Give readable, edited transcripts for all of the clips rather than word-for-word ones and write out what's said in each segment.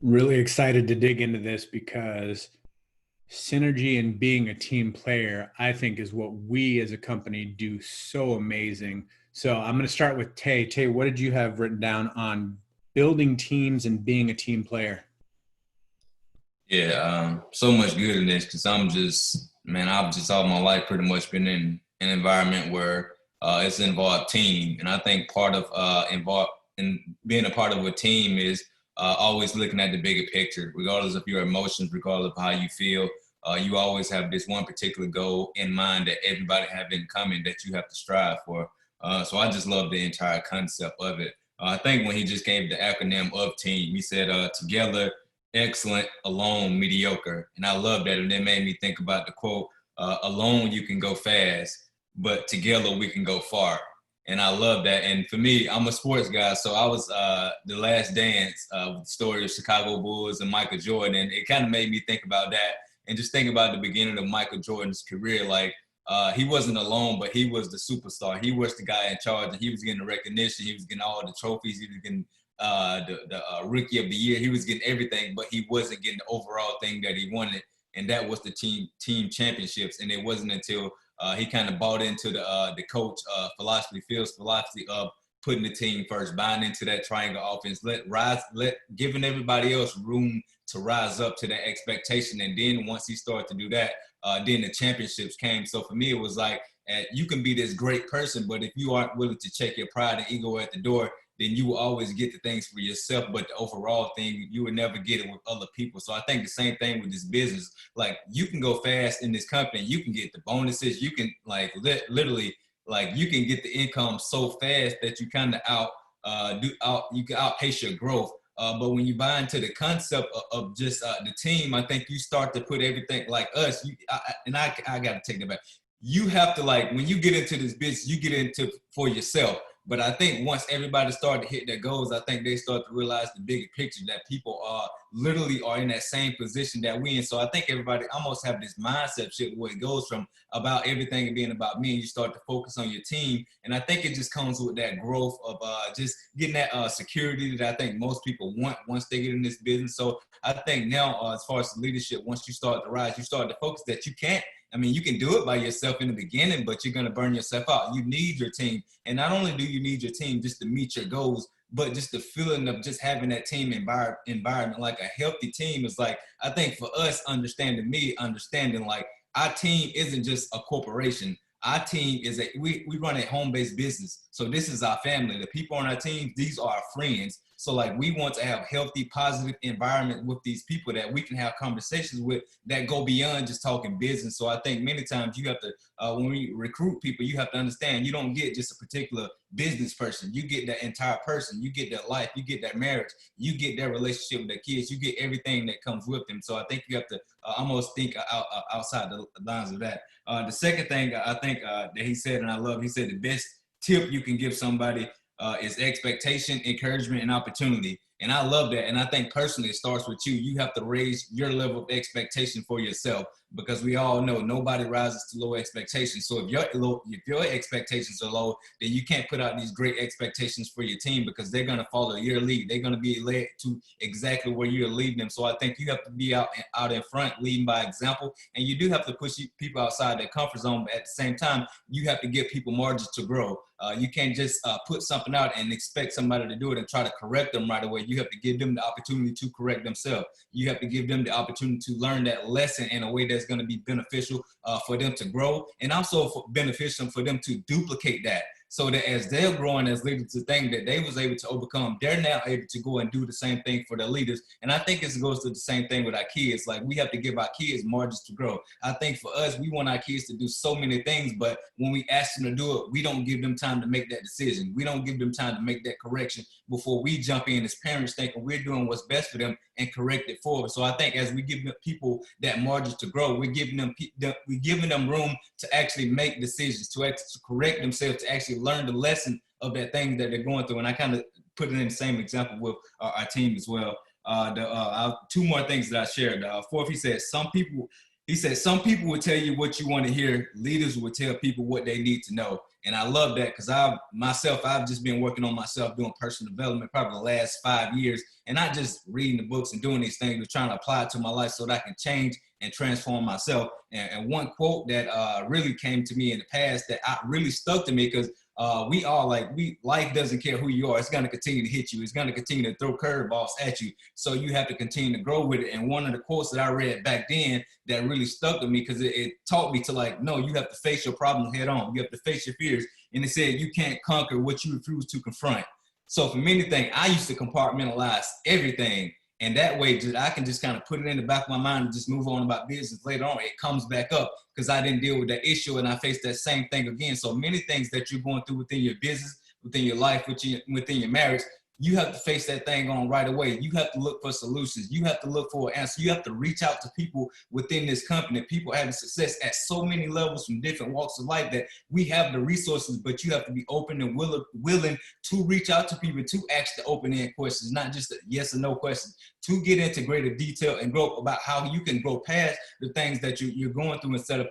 Really excited to dig into this because synergy and being a team player, I think, is what we as a company do so amazing. So I'm going to start with Tay. Tay, what did you have written down on building teams and being a team player? Yeah, so much good in this because I've just all my life pretty much been in an environment where it's involved team, and I think part of involved in being a part of a team is always looking at the bigger picture, regardless of your emotions, regardless of how you feel. You always have this one particular goal in mind that everybody have in common that you have to strive for. So I just love the entire concept of it. I think when he just gave the acronym of team, he said together excellent, alone, mediocre. And I love that. And it made me think about the quote, alone you can go fast, but together we can go far. And I love that. And for me, I'm a sports guy. So I was the last dance with the story of Chicago Bulls and Michael Jordan. And it kind of made me think about that and just think about the beginning of Michael Jordan's career. Like he wasn't alone, but he was the superstar. He was the guy in charge and he was getting the recognition. He was getting all the trophies. He was getting the rookie of the year. He was getting everything, but he wasn't getting the overall thing that he wanted, and that was the team championships. And it wasn't until he kind of bought into the coach Phil's philosophy of putting the team first, buying into that triangle offense, giving everybody else room to rise up to that expectation. And then once he started to do that, then the championships came. So for me, it was like you can be this great person, but if you aren't willing to check your pride and ego at the door, then you will always get the things for yourself. But the overall thing, you would never get it with other people. So I think the same thing with this business. Like you can go fast in this company, you can get the bonuses, you can like literally like you can get the income so fast that you kind of you can outpace your growth. But when you buy into the concept of just the team, I think you start to put everything like us. I got to take that back. You have to like when you get into this business, you get into for yourself. But I think once everybody started to hit their goals, I think they start to realize the bigger picture that people are literally are in that same position that we in. So I think everybody almost have this mindset shift where it goes from about everything and being about me, and you start to focus on your team. And I think it just comes with that growth of just getting that security that I think most people want once they get in this business. So I think now, as far as leadership, once you start to rise, you start to focus that you can't. I mean, you can do it by yourself in the beginning, but you're going to burn yourself out. You need your team. And not only do you need your team just to meet your goals, but just the feeling of just having that team environment, like a healthy team is like, I think for us, understanding like our team isn't just a corporation. Our team is we run a home-based business. So this is our family. The people on our team, these are our friends. So like we want to have healthy, positive environment with these people that we can have conversations with that go beyond just talking business. So I think many times you have to, when we recruit people, you have to understand you don't get just a particular business person. You get that entire person. You get that life. You get that marriage. You get that relationship with their kids. You get everything that comes with them. So I think you have to almost think outside the lines of that. The second thing I think that he said, and I love, he said the best tip you can give somebody is expectation, encouragement, and opportunity. And I love that. And I think personally, it starts with you. You have to raise your level of expectation for yourself because we all know nobody rises to low expectations. So if your expectations are low, then you can't put out these great expectations for your team because they're going to follow your lead. They're going to be led to exactly where you're leading them. So I think you have to be out in front, leading by example. And you do have to push people outside their comfort zone. But at the same time, you have to give people margins to grow. You can't just put something out and expect somebody to do it and try to correct them right away. You have to give them the opportunity to correct themselves. You have to give them the opportunity to learn that lesson in a way that's going to be beneficial for them to grow and also beneficial for them to duplicate that. So that as they're growing as leaders, to think that they was able to overcome, they're now able to go and do the same thing for their leaders. And I think it goes to the same thing with our kids. Like we have to give our kids margins to grow. I think for us, we want our kids to do so many things, but when we ask them to do it, we don't give them time to make that decision. We don't give them time to make that correction before we jump in as parents thinking we're doing what's best for them and correct it forward. So I think as we give people that margins to grow, we're giving them room to actually make decisions, to correct themselves, to actually learn the lesson of that thing that they're going through. And I kind of put it in the same example with our team as well. Two more things that I shared. Fourth, he said, some people He said, some people will tell you what you want to hear. Leaders will tell people what they need to know. And I love that because I've just been working on myself, doing personal development probably the last 5 years, and not just reading the books and doing these things, but trying to apply it to my life so that I can change and transform myself. And one quote that really came to me in the past that really stuck to me, because life doesn't care who you are. It's going to continue to hit you. It's going to continue to throw curveballs at you. So you have to continue to grow with it. And one of the quotes that I read back then that really stuck to me, because it taught me to no, you have to face your problems head on. You have to face your fears. And it said, you can't conquer what you refuse to confront. So for many things, I used to compartmentalize everything. And that way, I can just kind of put it in the back of my mind and just move on about business. Later on, it comes back up because I didn't deal with that issue and I faced that same thing again. So many things that you're going through within your business, within your life, within your marriage, you have to face that thing on right away. You have to look for solutions. You have to look for an answer. You have to reach out to people within this company, people having success at so many levels from different walks of life, that we have the resources, but you have to be open and willing to reach out to people, to ask the open-end questions, not just a yes or no questions, to get into greater detail and grow about how you can grow past the things that you're going through instead of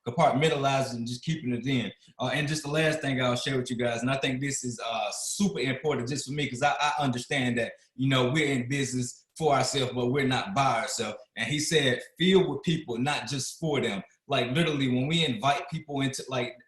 compartmentalizing and just keeping it in. And just the last thing I'll share with you guys, and I think this is super important just for me, because I understand that, we're in business for ourselves, but we're not by ourselves. And he said, filled with people, not just for them. Like literally when we invite people into,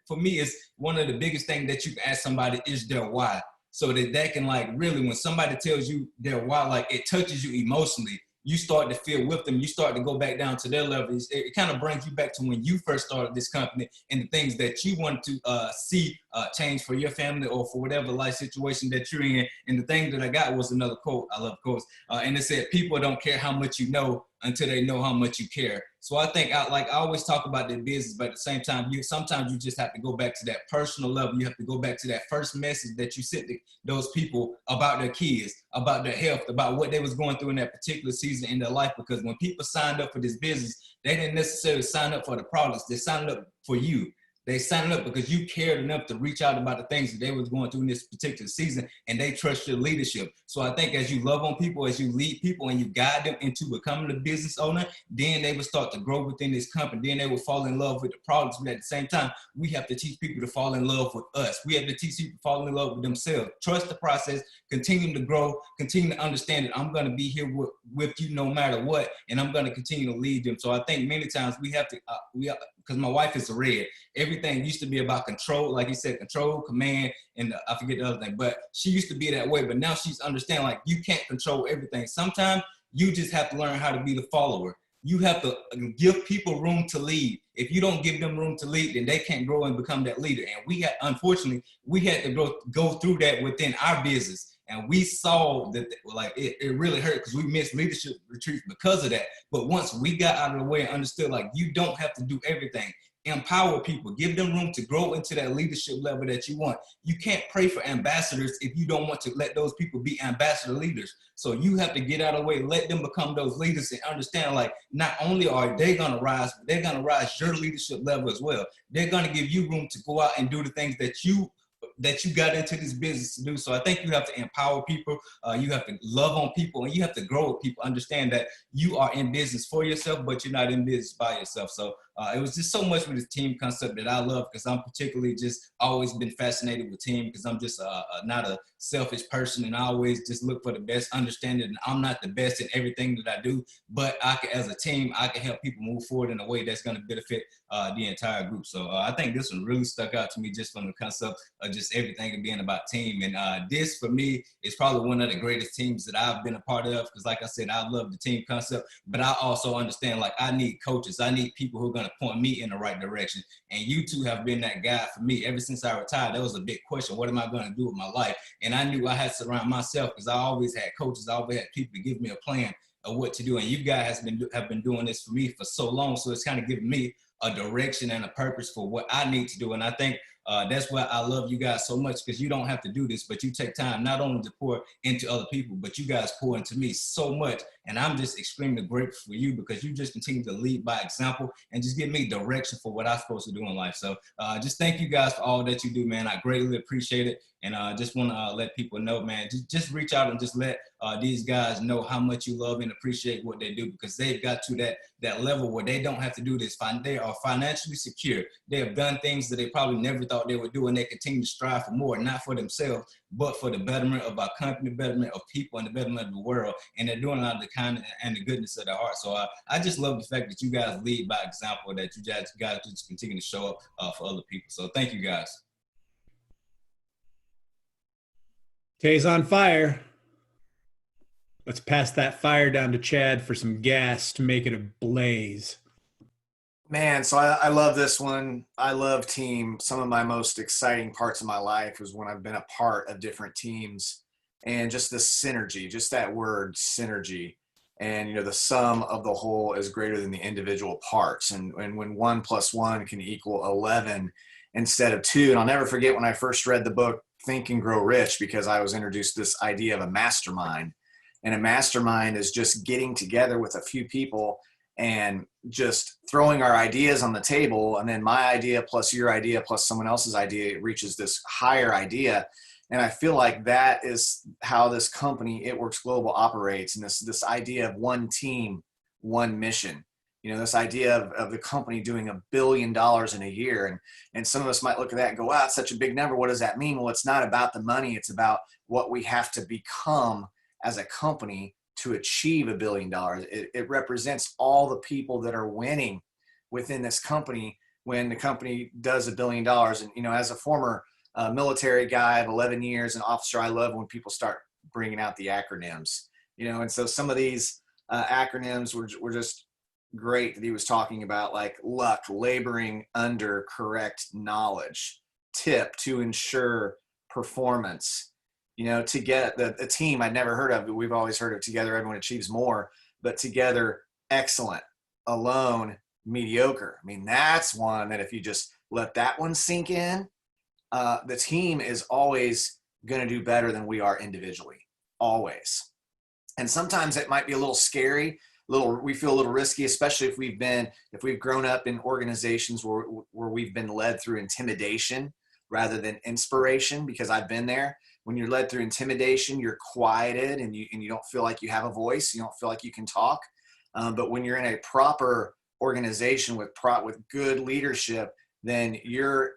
for me, it's one of the biggest things that you can ask somebody is their why. So that can really, when somebody tells you their why, it touches you emotionally, you start to feel with them, you start to go back down to their level. It kind of brings you back to when you first started this company and the things that you wanted to see change for your family or for whatever life situation that you're in. And the thing that I got was another quote. I love quotes. And it said, people don't care how much you know until they know how much you care. So I think I always talk about the business, but at the same time, sometimes you just have to go back to that personal level. You have to go back to that first message that you sent to those people about their kids, about their health, about what they was going through in that particular season in their life. Because when people signed up for this business, they didn't necessarily sign up for the products. They signed up for you. They signed up because you cared enough to reach out about the things that they was going through in this particular season, and they trust your leadership. So I think as you love on people, as you lead people and you guide them into becoming a business owner, then they will start to grow within this company. Then they will fall in love with the products. But at the same time, we have to teach people to fall in love with us. We have to teach people to fall in love with themselves. Trust the process, continue to grow, continue to understand that I'm going to be here with you no matter what, and I'm going to continue to lead them. So I think many times we have to, because my wife is a red. Everything used to be about control, like you said, control, command, and I forget the other thing. But she used to be that way, but now she's understanding you can't control everything. Sometimes you just have to learn how to be the follower. You have to give people room to lead. If you don't give them room to lead, then they can't grow and become that leader. And unfortunately, we had to go through that within our business. And we saw that it really hurt because we missed leadership retreats because of that. But once we got out of the way and understood, you don't have to do everything. Empower people, give them room to grow into that leadership level that you want. You can't pray for ambassadors if you don't want to let those people be ambassador leaders. So you have to get out of the way, let them become those leaders and understand not only are they going to rise, but they're going to rise your leadership level as well. They're going to give you room to go out and do the things that you got into this business to do. So I think you have to empower people. You have to love on people, and you have to grow with people. Understand that you are in business for yourself, but you're not in business by yourself. So it was just so much with this team concept that I love, because I'm particularly just always been fascinated with team, because I'm just not a selfish person, and I always just look for the best, understanding that I'm not the best in everything that I do, but as a team, I can help people move forward in a way that's going to benefit the entire group. So I think this one really stuck out to me just from the concept of just everything being about team. And this for me is probably one of the greatest teams that I've been a part of, because like I said, I love the team concept, but I also understand I need coaches. I need people who are going to point me in the right direction. And you two have been that guy for me. Ever since I retired, that was a big question. What am I going to do with my life? And I knew I had to surround myself, because I always had coaches. I always had people to give me a plan of what to do. And you guys have been doing this for me for so long. So it's kind of given me a direction and a purpose for what I need to do. And I think that's why I love you guys so much, because you don't have to do this, but you take time not only to pour into other people, but you guys pour into me so much. And I'm just extremely grateful for you, because you just continue to lead by example and just give me direction for what I'm supposed to do in life. So just thank you guys for all that you do, man. I greatly appreciate it. And just want to let people know, man, just reach out and just let these guys know how much you love and appreciate what they do, because they've got to that level where they don't have to do this. They are financially secure. They have done things that they probably never thought they would do, and they continue to strive for more, not for themselves, but for the betterment of our company, the betterment of people, and the betterment of the world. And they're doing it out of the kindness and the goodness of their heart. So I just love the fact that you guys lead by example, that you guys just continue to show up for other people. So thank you guys. Tay's on fire. Let's pass that fire down to Chad for some gas to make it a blaze. Man, so I love this one. I love team. Some of my most exciting parts of my life is when I've been a part of different teams, and just the synergy, just that word synergy. And, the sum of the whole is greater than the individual parts. And when 1 + 1 can equal 11 instead of 2. And I'll never forget when I first read the book, Think and Grow Rich, because I was introduced to this idea of a mastermind. And a mastermind is just getting together with a few people and just throwing our ideas on the table. And then my idea plus your idea plus someone else's idea, it reaches this higher idea. And I feel like that is how this company, It Works Global, operates. And this idea of one team, one mission. This idea of the company doing $1 billion in a year. And some of us might look at that and go, wow, it's such a big number. What does that mean? Well, it's not about the money. It's about what we have to become as a company to achieve $1 billion. It represents all the people that are winning within this company when the company does $1 billion. And, as a former military guy of 11 years, an officer, I love when people start bringing out the acronyms, and so some of these acronyms were just great that he was talking about, like luck, laboring under correct knowledge, tip to ensure performance, to get a team I'd never heard of, but we've always heard of together, everyone achieves more, but together, excellent, alone, mediocre. I mean, that's one that if you just let that one sink in, the team is always going to do better than we are individually, always. And sometimes it might be a little scary, we feel a little risky, especially if we've grown up in organizations where we've been led through intimidation rather than inspiration, because I've been there. When you're led through intimidation, you're quieted and you don't feel like you have a voice. You don't feel like you can talk. But when you're in a proper organization with good leadership, then your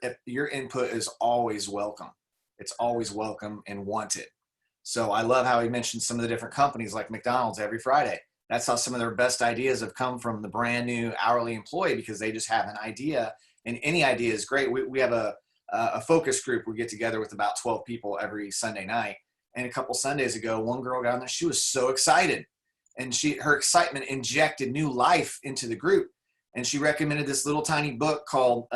input is always welcome. It's always welcome and wanted. So I love how he mentioned some of the different companies like McDonald's every Friday. That's how some of their best ideas have come from the brand new hourly employee, because they just have an idea, and any idea is great. We have a focus group. We get together with about 12 people every Sunday night. And a couple Sundays ago, one girl got on there. She was so excited, and her excitement injected new life into the group. And she recommended this little tiny book called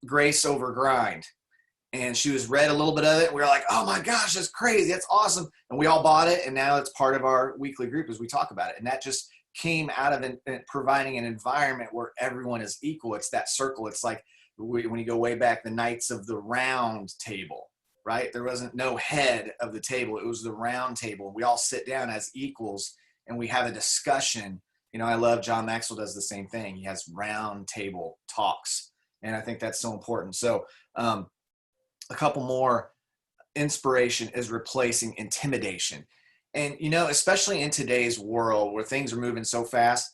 Grace Over Grind. And she read a little bit of it. And we were like, oh my gosh, that's crazy. That's awesome. And we all bought it. And now it's part of our weekly group as we talk about it. And that just came out of providing an environment where everyone is equal. It's that circle. It's like when you go way back, the Knights of the Round Table, right? There wasn't no head of the table. It was the round table. We all sit down as equals and we have a discussion. I love John Maxwell does the same thing. He has round table talks. And I think that's so important. So, a couple more. Inspiration is replacing intimidation. And, especially in today's world where things are moving so fast,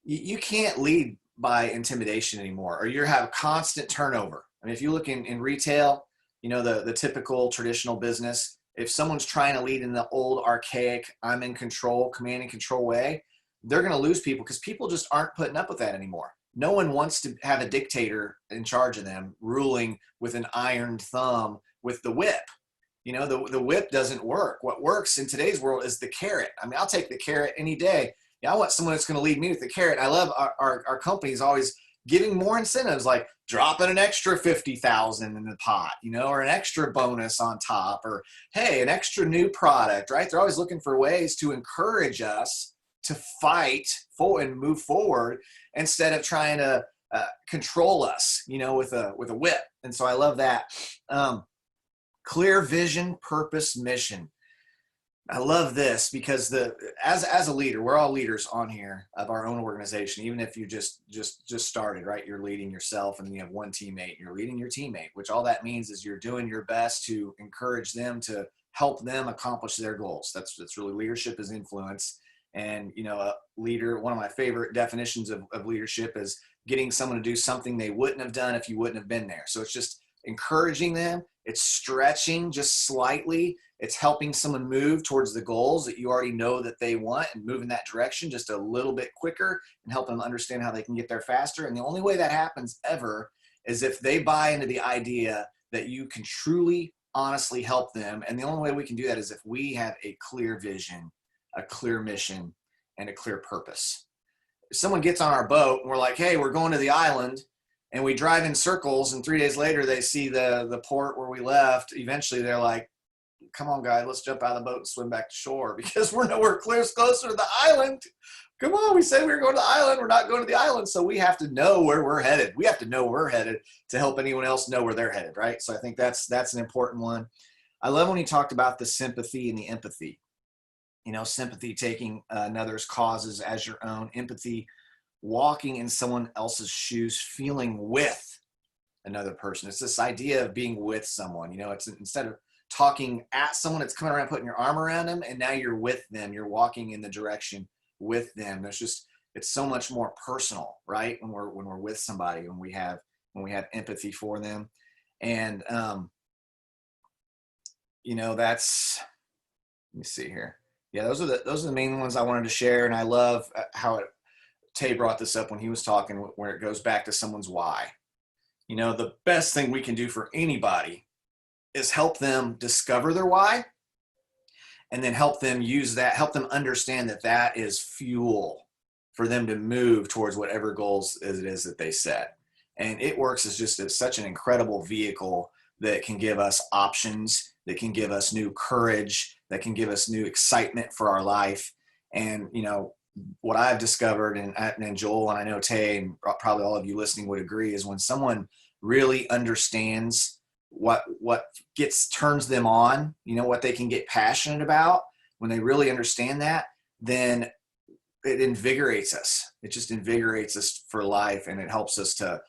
you can't lead by intimidation anymore, or you have constant turnover. I mean, if you look in retail, the typical traditional business, if someone's trying to lead in the old archaic, I'm in control, command and control way, they're going to lose people, because people just aren't putting up with that anymore. No one wants to have a dictator in charge of them, ruling with an iron thumb with the whip. The whip doesn't work. What works in today's world is the carrot. I mean, I'll take the carrot any day. I want someone that's going to lead me with the carrot. I love our company is always giving more incentives, like dropping an extra 50,000 in the pot, or an extra bonus on top, or hey, an extra new product, right? They're always looking for ways to encourage us to fight for and move forward instead of trying to control us, with a whip. And so I love that. Clear vision, purpose, mission. I love this because as a leader, we're all leaders on here of our own organization. Even if you just started, right? You're leading yourself, and then you have one teammate, and you're leading your teammate, which all that means is you're doing your best to encourage them, to help them accomplish their goals. That's really leadership is influence. And, a leader, one of my favorite definitions of leadership is getting someone to do something they wouldn't have done if you wouldn't have been there. So it's just encouraging them. It's stretching just slightly. It's helping someone move towards the goals that you already know that they want and move in that direction just a little bit quicker and help them understand how they can get there faster. And the only way that happens ever is if they buy into the idea that you can truly, honestly help them. And the only way we can do that is if we have a clear vision, a clear mission, and a clear purpose. If someone gets on our boat and we're like, hey, we're going to the island, and we drive in circles, and 3 days later they see the port where we left, eventually they're like, come on, guys, let's jump out of the boat and swim back to shore because we're nowhere closer to the island. Come on, we said we were going to the island. We're not going to the island. So we have to know where we're headed. We have to know where we're headed to help anyone else know where they're headed, right? So I think that's an important one. I love when he talked about the sympathy and the empathy. Sympathy, taking another's causes as your own. Empathy, walking in someone else's shoes, feeling with another person. It's this idea of being with someone. It's instead of talking at someone, it's coming around, putting your arm around them, and now you're with them. You're walking in the direction with them. It's so much more personal, right? When we're with somebody, when we have empathy for them. And that's, let me see here. Yeah, those are the main ones I wanted to share. And I love how Tay brought this up when he was talking, where it goes back to someone's why. The best thing we can do for anybody is help them discover their why, and then help them use that, help them understand that is fuel for them to move towards whatever goals it is that they set. And it works as such an incredible vehicle that can give us options, that can give us new courage, that can give us new excitement for our life. And, what I've discovered, and Joel, and I know Tay, and probably all of you listening would agree, is when someone really understands what turns them on, what they can get passionate about, when they really understand that, then it invigorates us. It just invigorates us for life, and it helps us to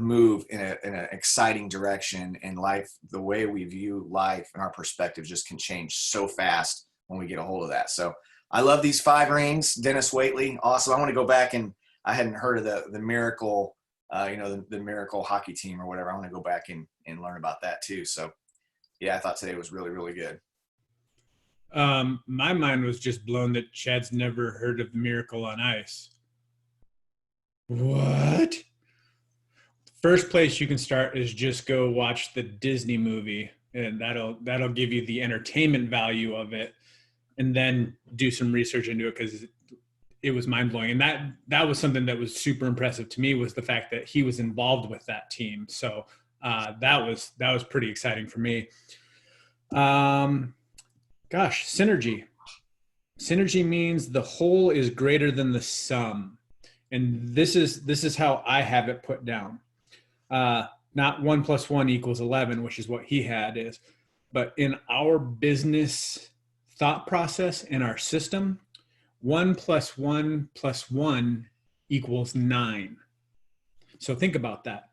move in an exciting direction in life. The way we view life and our perspective just can change so fast when we get a hold of that. So I love these 5 rings. Denis Waitley, awesome. I want to go back, and I hadn't heard of the Miracle, the Miracle hockey team or whatever. I want to go back and learn about that too. So yeah, I thought today was really, really good. My mind was just blown that Chad's never heard of the Miracle on Ice. What? First place you can start is just go watch the Disney movie, and that'll give you the entertainment value of it, and then do some research into it, because it was mind-blowing. And that was something that was super impressive to me, was the fact that he was involved with that team. So that was pretty exciting for me. Synergy. Synergy means the whole is greater than the sum. And this is how I have it put down. Not 1 + 1 = 11, which is what he had is, but in our business thought process, in our system, 1 + 1 + 1 = 9. So think about that.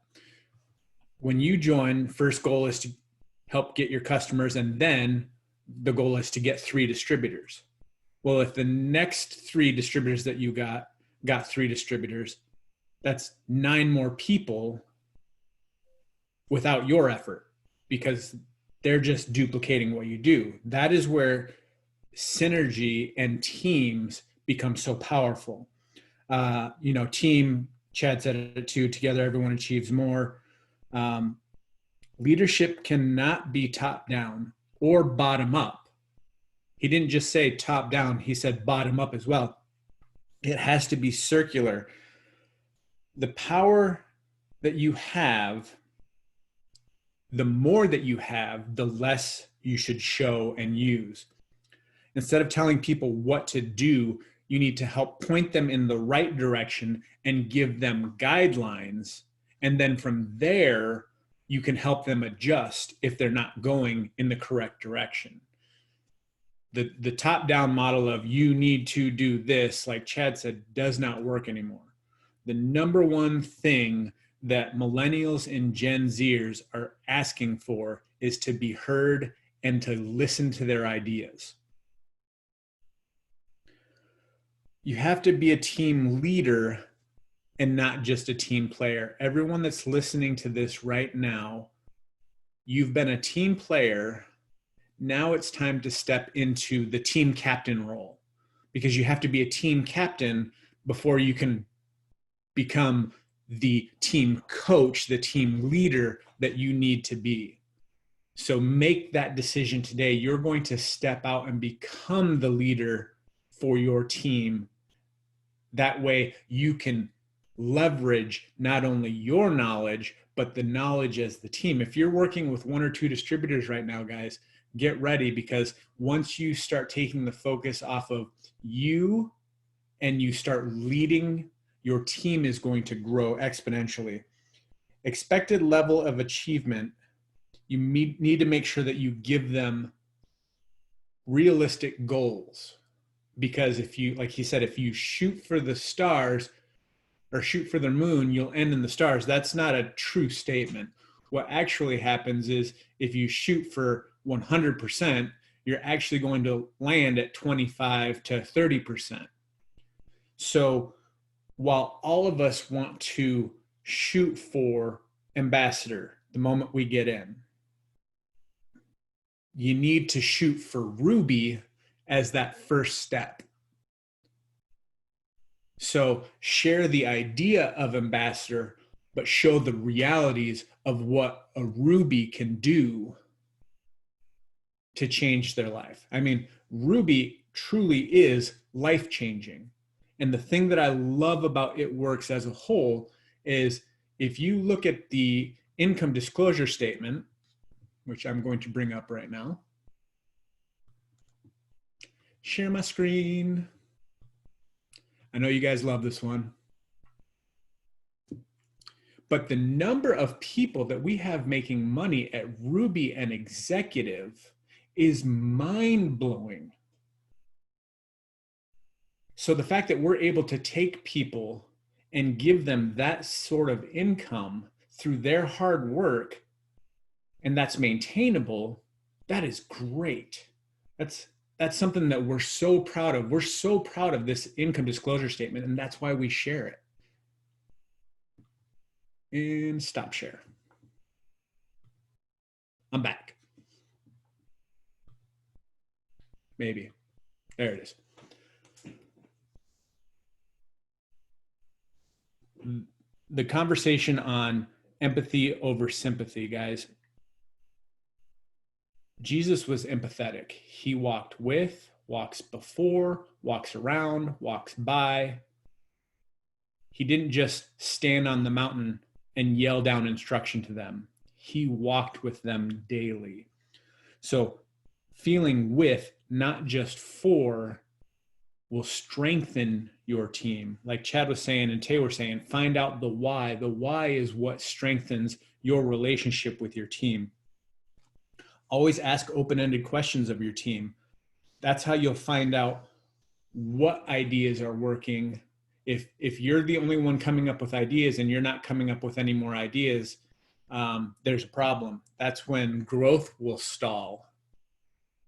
When you join, first goal is to help get your customers, and then the goal is to get 3 distributors. Well, if the next 3 distributors that you got 3 distributors, that's 9 more people without your effort, because they're just duplicating what you do. That is where synergy and teams become so powerful. Team, Chad said it too, together everyone achieves more. Leadership cannot be top down or bottom up. He didn't just say top down, he said bottom up as well. It has to be circular. The power that you have, the more that you have, the less you should show and use. Instead of telling people what to do, You need to help point them in the right direction and give them guidelines. And then from there, you can help them adjust if they're not going in the correct direction. The top-down model of you need to do this, like Chad said, does not work anymore. The number one thing that millennials and Gen Zers are asking for is to be heard and to listen to their ideas. You have to be a team leader and not just a team player. Everyone that's listening to this right now, you've been a team player. Now it's time to step into the team captain role, because you have to be a team captain before you can become the team coach, the team leader that you need to be. So make that decision today. You're going to step out and become the leader for your team. That way you can leverage not only your knowledge, but the knowledge as the team. If you're working with one or two distributors right now, guys, get ready, because once you start taking the focus off of you and you start leading, your team is going to grow exponentially. Expected level of achievement, you need to make sure that you give them realistic goals. Because if you, like he said, if you shoot for the stars or shoot for the moon, you'll end in the stars. That's not a true statement. What actually happens is if you shoot for 100%, you're actually going to land at 25 to 30%. So while all of us want to shoot for ambassador the moment we get in, you need to shoot for Ruby as that first step. So share the idea of ambassador, but show the realities of what a Ruby can do to change their life. I mean, Ruby truly is life-changing. And the thing that I love about It Works as a whole is if you look at the income disclosure statement, which I'm going to bring up right now, share my screen. I know you guys love this one. But the number of people that we have making money at Ruby and Executive is mind-blowing. So the fact that we're able to take people and give them that sort of income through their hard work, and that's maintainable, that is great. That's something that we're so proud of. We're so proud of this income disclosure statement, and that's why we share it. And stop share. I'm back. Maybe. There it is. The conversation on empathy over sympathy, guys. Jesus was empathetic. He walked with, walks before, walks around, walks by. He didn't just stand on the mountain and yell down instruction to them. He walked with them daily. So feeling with, not just for, will strengthen your team. Like Chad was saying and Tay were saying, find out the why. The why is what strengthens your relationship with your team. Always ask open-ended questions of your team. That's how you'll find out what ideas are working. If you're the only one coming up with ideas and you're not coming up with any more ideas, there's a problem. That's when growth will stall.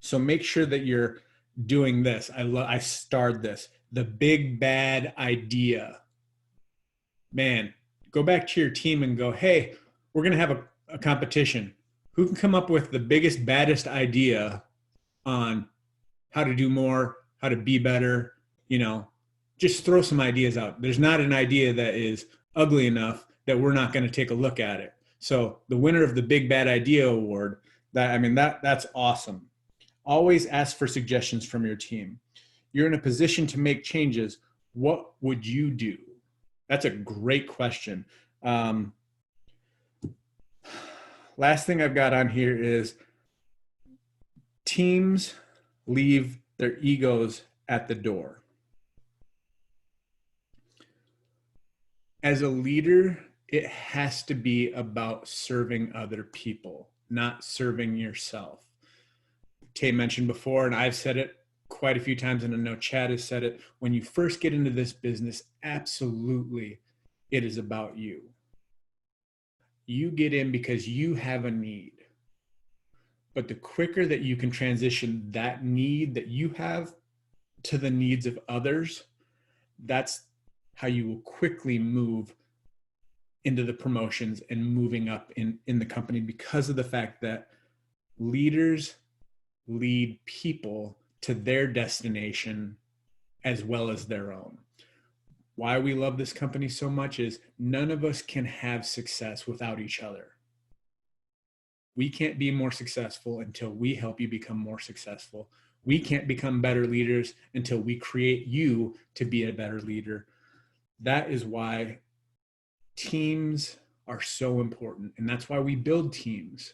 So make sure that you're doing this. I starred this. The big bad idea. Man, go back to your team and go, hey, we're going to have a competition. Who can come up with the biggest, baddest idea on how to do more, how to be better? You know, just throw some ideas out. There's not an idea that is ugly enough that we're not going to take a look at it. So the winner of the Big Bad Idea Award, that's awesome. Always ask for suggestions from your team. You're in a position to make changes. What would you do? That's a great question. Last thing I've got on here is teams leave their egos at the door. As a leader, it has to be about serving other people, not serving yourself. Tay mentioned before, and I've said it quite a few times, and I know Chad has said it, when you first get into this business, absolutely, it is about you. You get in because you have a need. But the quicker that you can transition that need that you have to the needs of others, that's how you will quickly move into the promotions and moving up in the company, because of the fact that leaders lead people to their destination as well as their own. Why we love this company so much is none of us can have success without each other. We can't be more successful until we help you become more successful. We can't become better leaders until we create you to be a better leader. That is why teams are so important. And that's why we build teams,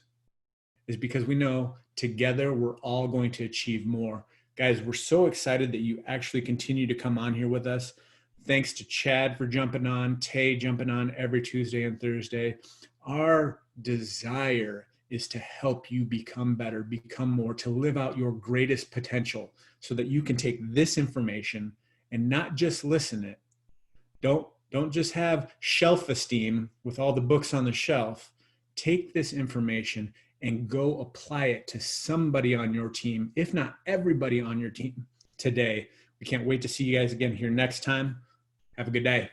is because we know together we're all going to achieve more. Guys, we're so excited that you actually continue to come on here with us. Thanks to Chad for jumping on, Tay jumping on every Tuesday and Thursday. Our desire is to help you become better, become more, to live out your greatest potential, so that you can take this information and not just listen it. Don't just have shelf esteem with all the books on the shelf. Take this information and go apply it to somebody on your team, if not everybody on your team today. We can't wait to see you guys again here next time. Have a good day.